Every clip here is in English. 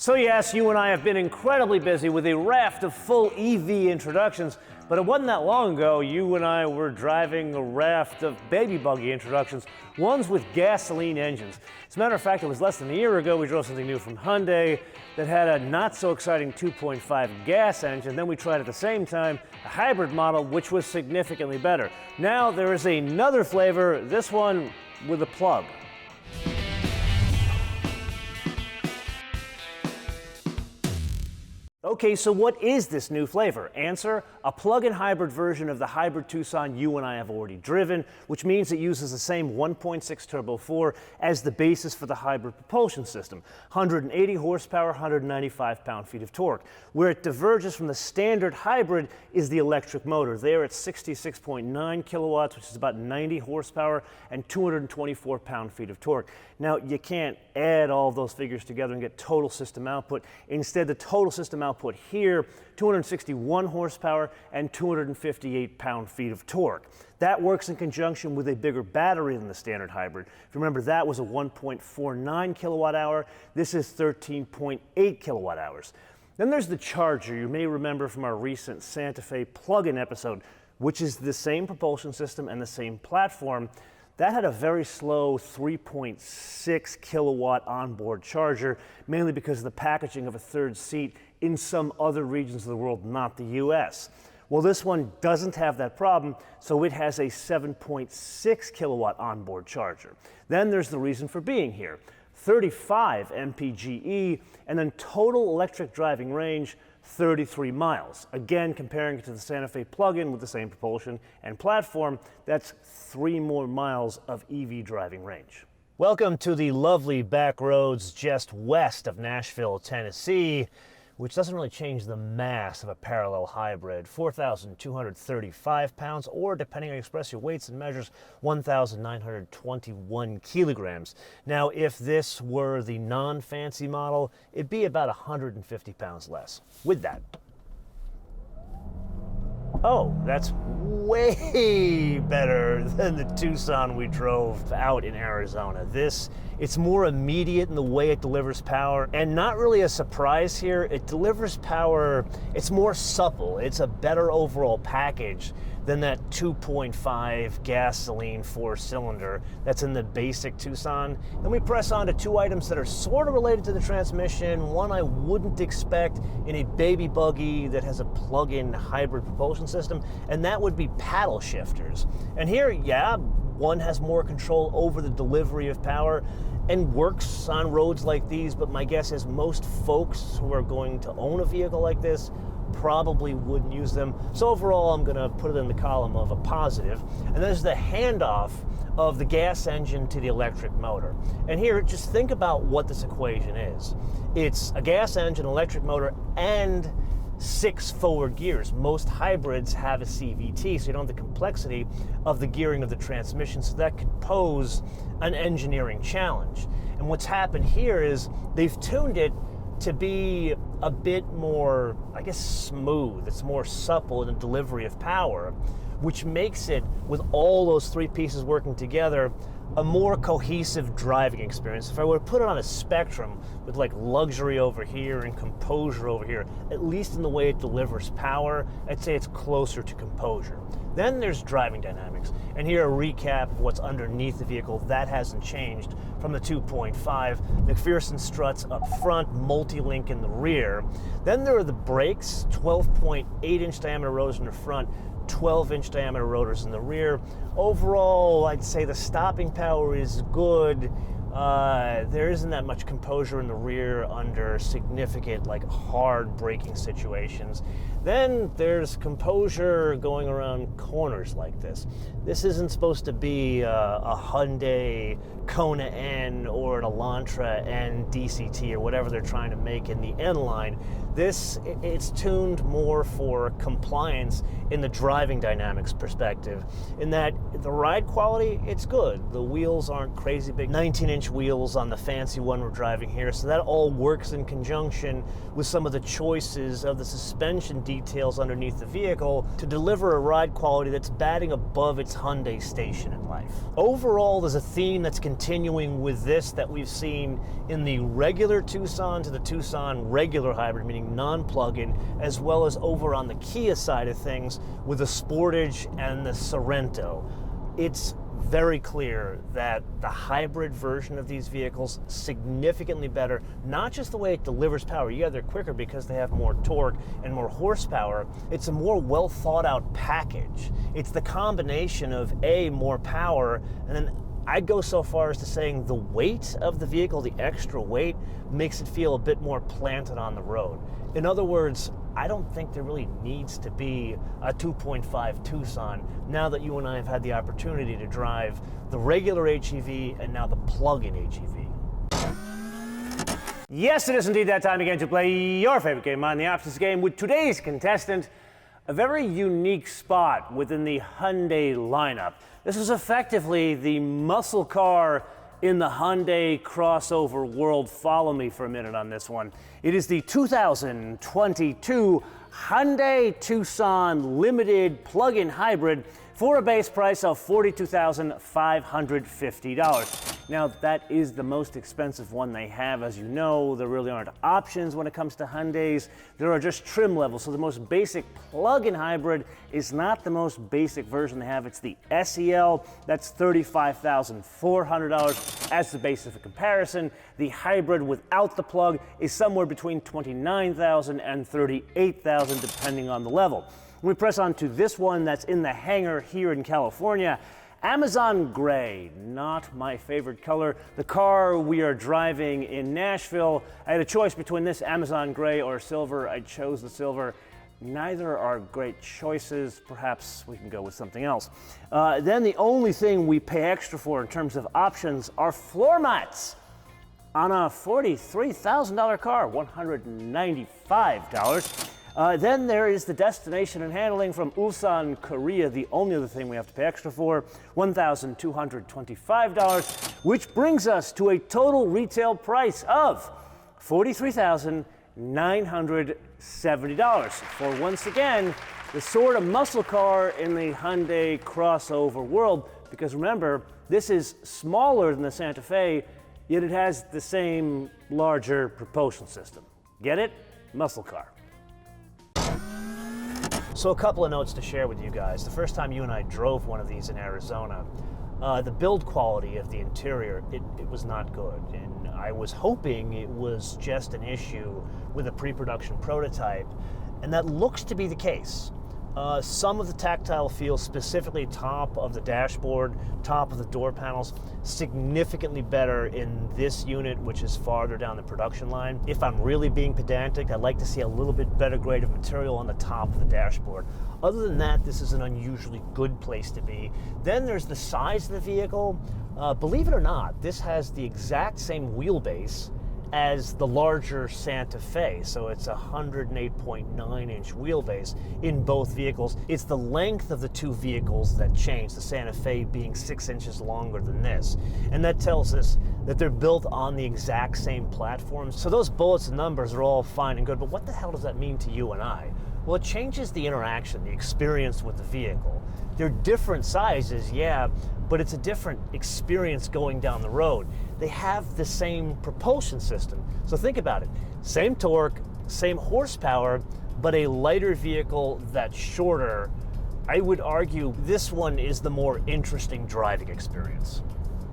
So yes, you and I have been incredibly busy with a raft of full EV introductions, but it wasn't that long ago you and I were driving a raft of baby buggy introductions, ones with gasoline engines. As a matter of fact, it was less than a year ago we drove something new from Hyundai that had a not so exciting 2.5 gas engine. Then we tried at the same time a hybrid model which was significantly better. Now there is another flavor, this one with a plug. Okay, so what is this new flavor? Answer, a plug-in hybrid version of the hybrid Tucson you and I have already driven, which means it uses the same 1.6 turbo 4 as the basis for the hybrid propulsion system. 180 horsepower, 195 pound-feet of torque. Where it diverges from the standard hybrid is the electric motor. There it's 66.9 kilowatts, which is about 90 horsepower and 224 pound-feet of torque. Now, you can't add all of those figures together and get total system output. Instead, the total system output here, 261 horsepower and 258 pound-feet of torque. That works in conjunction with a bigger battery than the standard hybrid. If you remember, that was a 1.49 kilowatt hour. This is 13.8 kilowatt hours. Then there's the charger you may remember from our recent Santa Fe plug-in episode, which is the same propulsion system and the same platform. That had a very slow 3.6 kilowatt onboard charger, mainly because of the packaging of a third seat in some other regions of the world, not the US. Well, this one doesn't have that problem, so it has a 7.6 kilowatt onboard charger. Then there's the reason for being here. 35 mpge, and then total electric driving range, 33 miles. Again, comparing it to the Santa Fe plug-in with the same propulsion and platform, that's 3 more miles of EV driving range. Welcome to the lovely back roads just west of Nashville, Tennessee, which doesn't really change the mass of a parallel hybrid, 4,235 pounds, or depending on how you express your weights and measures, 1,921 kilograms. Now, if this were the non-fancy model, it'd be about 150 pounds less. With that. Oh, that's way better than the Tucson we drove out in Arizona. It's more immediate in the way it delivers power, and not really a surprise here. It delivers power, it's more supple. It's a better overall package than that 2.5 gasoline 4-cylinder that's in the basic Tucson. Then we press on to two items that are sort of related to the transmission. One I wouldn't expect in a baby buggy that has a plug-in hybrid propulsion system, and that would be paddle shifters. And here, yeah, one has more control over the delivery of power and works on roads like these, but my guess is most folks who are going to own a vehicle like this probably wouldn't use them. So overall, I'm gonna put it in the column of a positive. And there's the handoff of the gas engine to the electric motor. And here, just think about what this equation is. It's a gas engine, electric motor, and 6 forward gears. Most hybrids have a CVT, so you don't have the complexity of the gearing of the transmission, so that could pose an engineering challenge. And what's happened here is they've tuned it to be a bit more, I guess, smooth. It's more supple in the delivery of power, which makes it, with all those 3 pieces working together, a more cohesive driving experience. If I were to put it on a spectrum with like luxury over here and composure over here, at least in the way it delivers power, I'd say it's closer to composure. Then there's driving dynamics. And here a recap of what's underneath the vehicle. That hasn't changed from the 2.5. McPherson struts up front, multi-link in the rear. Then there are the brakes, 12.8-inch diameter rotors in the front, 12-inch diameter rotors in the rear. Overall, I'd say the stopping power is good. There isn't that much composure in the rear under significant, like, hard braking situations. Then there's composure going around corners like this. This isn't supposed to be a Hyundai Kona N or an Elantra N DCT or whatever they're trying to make in the N line. It's tuned more for compliance in the driving dynamics perspective, in that the ride quality, it's good. The wheels aren't crazy big, 19-inch 18-inch wheels on the fancy one we're driving here, so that all works in conjunction with some of the choices of the suspension details underneath the vehicle to deliver a ride quality that's batting above its Hyundai station in life. Overall, there's a theme that's continuing with this that we've seen in the regular Tucson to the Tucson regular hybrid, meaning non-plug-in, as well as over on the Kia side of things with the Sportage and the Sorento. It's very clear that the hybrid version of these vehicles significantly better, not just the way it delivers power. Yeah, they're quicker because they have more torque and more horsepower. It's a more well thought out package. It's the combination of more power, and then I'd go so far as to saying the weight of the vehicle, the extra weight, makes it feel a bit more planted on the road. In other words, I don't think there really needs to be a 2.5 Tucson now that you and I have had the opportunity to drive the regular HEV and now the plug-in HEV. Yes, it is indeed that time again to play your favorite game on the Options game with today's contestant, a very unique spot within the Hyundai lineup. This is effectively the muscle car in the Hyundai crossover world. Follow me for a minute on this one. It is the 2022 Hyundai Tucson Limited Plug-in Hybrid for a base price of $42,550. Now, that is the most expensive one they have. As you know, there really aren't options when it comes to Hyundais. There are just trim levels. So the most basic plug-in hybrid is not the most basic version they have. It's the SEL. That's $35,400 as the basis of comparison. The hybrid without the plug is somewhere between $29,000 and $38,000, depending on the level. When we press on to this one that's in the hangar here in California, Amazon Gray, not my favorite color. The car we are driving in Nashville, I had a choice between this Amazon Gray or silver. I chose the silver. Neither are great choices. Perhaps we can go with something else. Then the only thing we pay extra for in terms of options are floor mats on a $43,000 car, $195. Then there is the destination and handling from Ulsan, Korea, the only other thing we have to pay extra for, $1,225, which brings us to a total retail price of $43,970 for, once again, the sort of muscle car in the Hyundai crossover world. Because remember, this is smaller than the Santa Fe, yet it has the same larger propulsion system. Get it? Muscle car. So a couple of notes to share with you guys. The first time you and I drove one of these in Arizona, the build quality of the interior, it was not good. And I was hoping it was just an issue with a pre-production prototype, and that looks to be the case. Some of the tactile feel, specifically top of the dashboard, top of the door panels, significantly better in this unit, which is farther down the production line. If I'm really being pedantic, I'd like to see a little bit better grade of material on the top of the dashboard. Other than that, this is an unusually good place to be. Then there's the size of the vehicle. Believe it or not, this has the exact same wheelbase as the larger Santa Fe, so it's a 108.9-inch wheelbase in both vehicles. It's the length of the two vehicles that change, the Santa Fe being 6 inches longer than this. And that tells us that they're built on the exact same platform. So those bullets and numbers are all fine and good, but what the hell does that mean to you and I? Well, it changes the interaction, the experience with the vehicle. They're different sizes, yeah, but it's a different experience going down the road. They have the same propulsion system. So think about it. Same torque, same horsepower, but a lighter vehicle that's shorter. I would argue this one is the more interesting driving experience.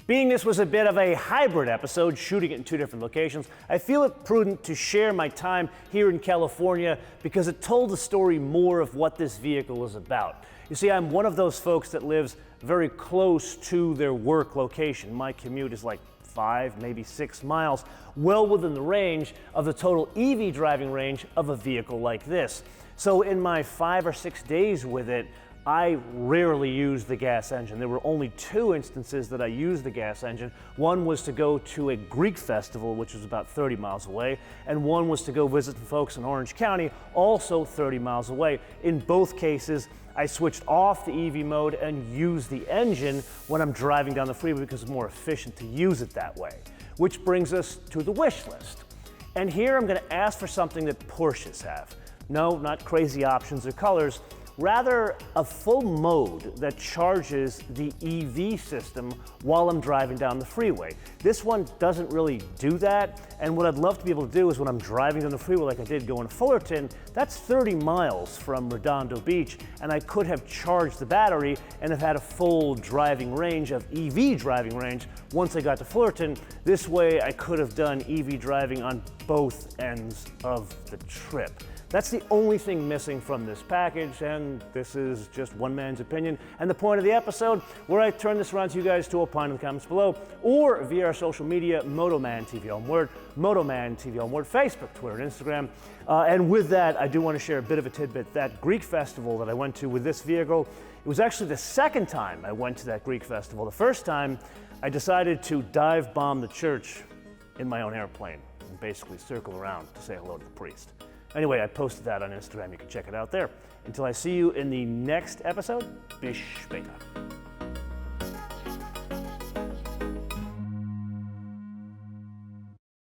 Being this was a bit of a hybrid episode, shooting it in two different locations, I feel it prudent to share my time here in California because it told the story more of what this vehicle is about. You see, I'm one of those folks that lives very close to their work location. My commute is like 5, maybe 6 miles, well within the range of the total EV driving range of a vehicle like this. So in my 5 or 6 days with it, I rarely use the gas engine. There were only 2 instances that I used the gas engine. One was to go to a Greek festival, which was about 30 miles away, and one was to go visit some folks in Orange County, also 30 miles away. In both cases, I switched off the EV mode and used the engine when I'm driving down the freeway because it's more efficient to use it that way. Which brings us to the wish list. And here I'm going to ask for something that Porsches have. No, not crazy options or colors. Rather, a full mode that charges the EV system while I'm driving down the freeway. This one doesn't really do that, and what I'd love to be able to do is when I'm driving down the freeway like I did going to Fullerton, that's 30 miles from Redondo Beach, and I could have charged the battery and have had a full driving range of EV driving range once I got to Fullerton. This way I could have done EV driving on both ends of the trip. That's the only thing missing from this package, and this is just one man's opinion and the point of the episode, where I turn this around to you guys to opine in the comments below, or via our social media, MotoManTV on word, MotoManTV on word, Facebook, Twitter, and Instagram. And with that, I do want to share a bit of a tidbit. That Greek festival that I went to with this vehicle, it was actually the second time I went to that Greek festival. The first time, I decided to dive bomb the church in my own airplane and basically circle around to say hello to the priest. Anyway, I posted that on Instagram. You can check it out there. Until I see you in the next episode, bis später.